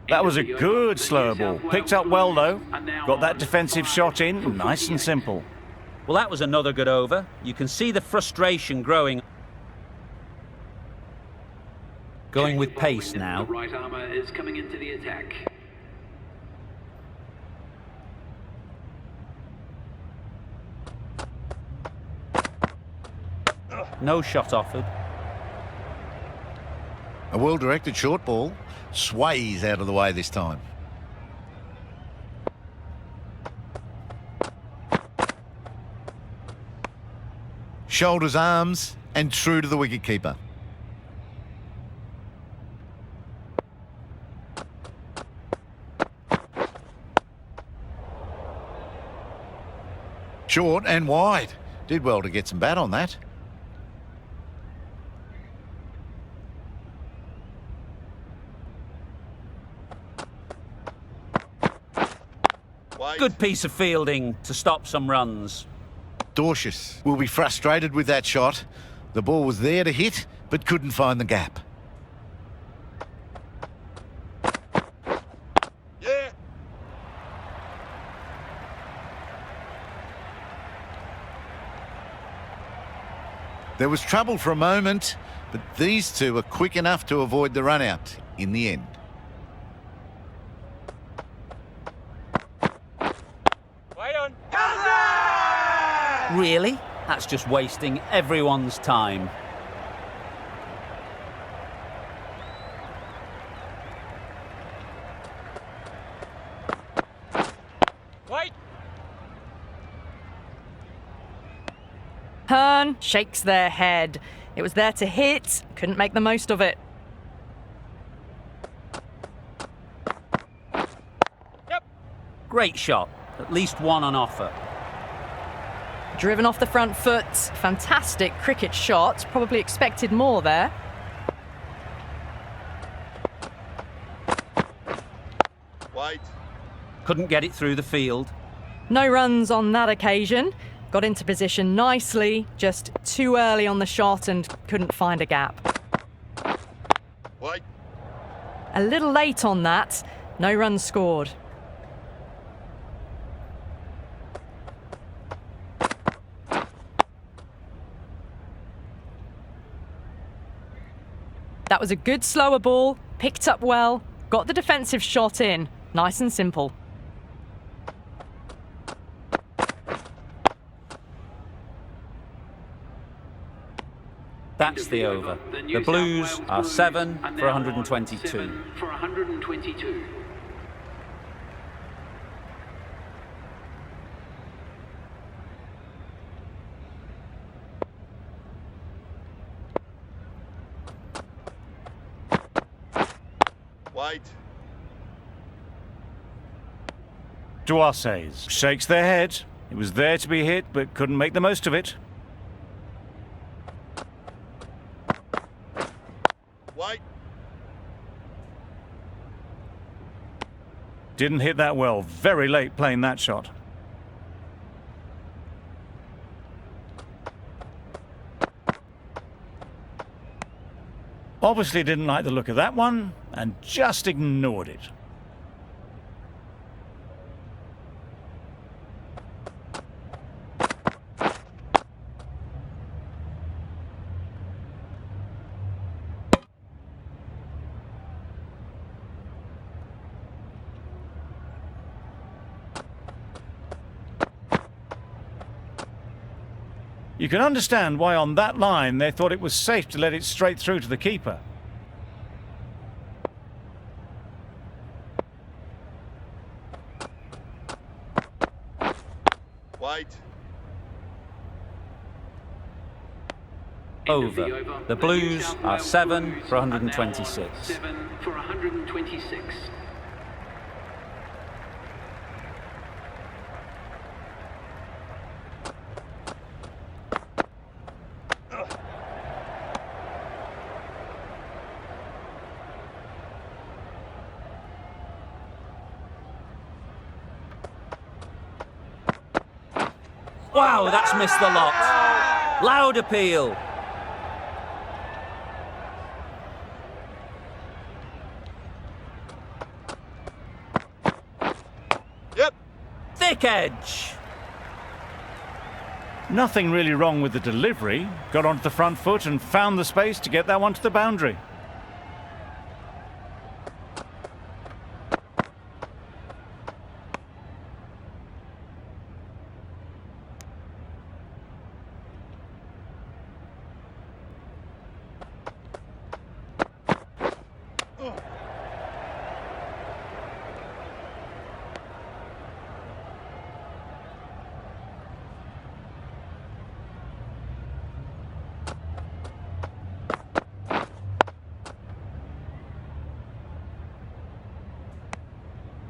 That was a good slower ball. Picked up well, though. Got that defensive shot in, nice and simple.
Well, that was another good over. You can see the frustration growing. Going with pace now.
The right armour is coming into the attack.
No shot offered.
A well-directed short ball. Sways out of the way this time. Shoulders, arms, and true to the wicketkeeper. Short and wide. Did well to get some bat on that.
Good piece of fielding to stop some runs.
Dorcius will be frustrated with that shot. The ball was there to hit, but couldn't find the gap.
Yeah.
There was trouble for a moment, but these two were quick enough to avoid the run-out in the end.
Wait on.
Really? That's just wasting everyone's time.
Wait.
Hearn shakes their head. It was there to hit, couldn't make the most of it.
Yep.
Great shot. At least one on offer.
Driven off the front foot. Fantastic cricket shot. Probably expected more there.
Wait.
Couldn't get it through the field.
No runs on that occasion. Got into position nicely, just too early on the shot and couldn't find a gap.
Wait.
A little late on that. No runs scored. That was a good slower ball, picked up well, got the defensive shot in. Nice and simple.
That's the over. The Blues are 7 for 122.
7 for 122.
Wait.
Duarces shakes their head. It was there to be hit, but couldn't make the most of it.
Wait.
Didn't hit that well. Very late playing that shot. Obviously didn't like the look of that one and just ignored it. You can understand why on that line they thought it was safe to let it straight through to the keeper.
Wait.
Over. The Blues are 7 for 126.
7 for 126.
Wow, that's missed the lot. Loud appeal.
Yep.
Thick edge.
Nothing really wrong with the delivery. Got onto the front foot and found the space to get that one to the boundary.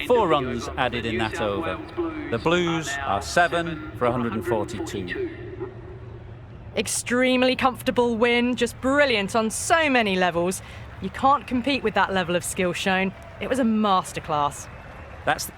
Four runs added in that over. The Blues are 7 for 142.
Extremely comfortable win, just brilliant on so many levels. You can't compete with that level of skill shown. It was a masterclass.
That's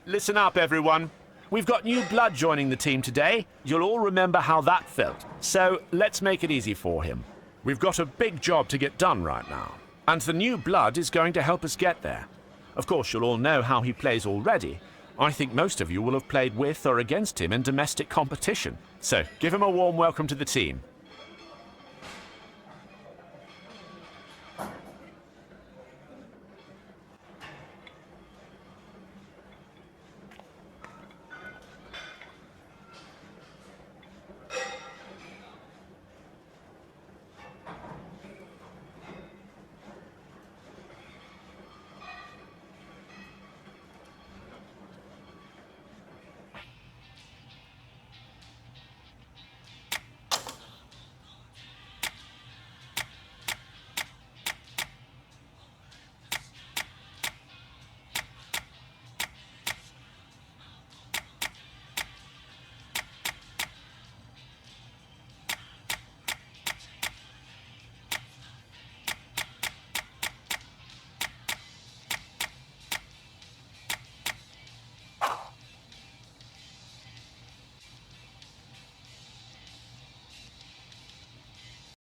Listen up, everyone. We've got new blood joining the team today. You'll all remember how that felt. So let's make it easy for him. We've got a big job to get done right now. And the new blood is going to help us get there. Of course, you'll all know how he plays already. I think most of you will have played with or against him in domestic competition. So give him a warm welcome to the team.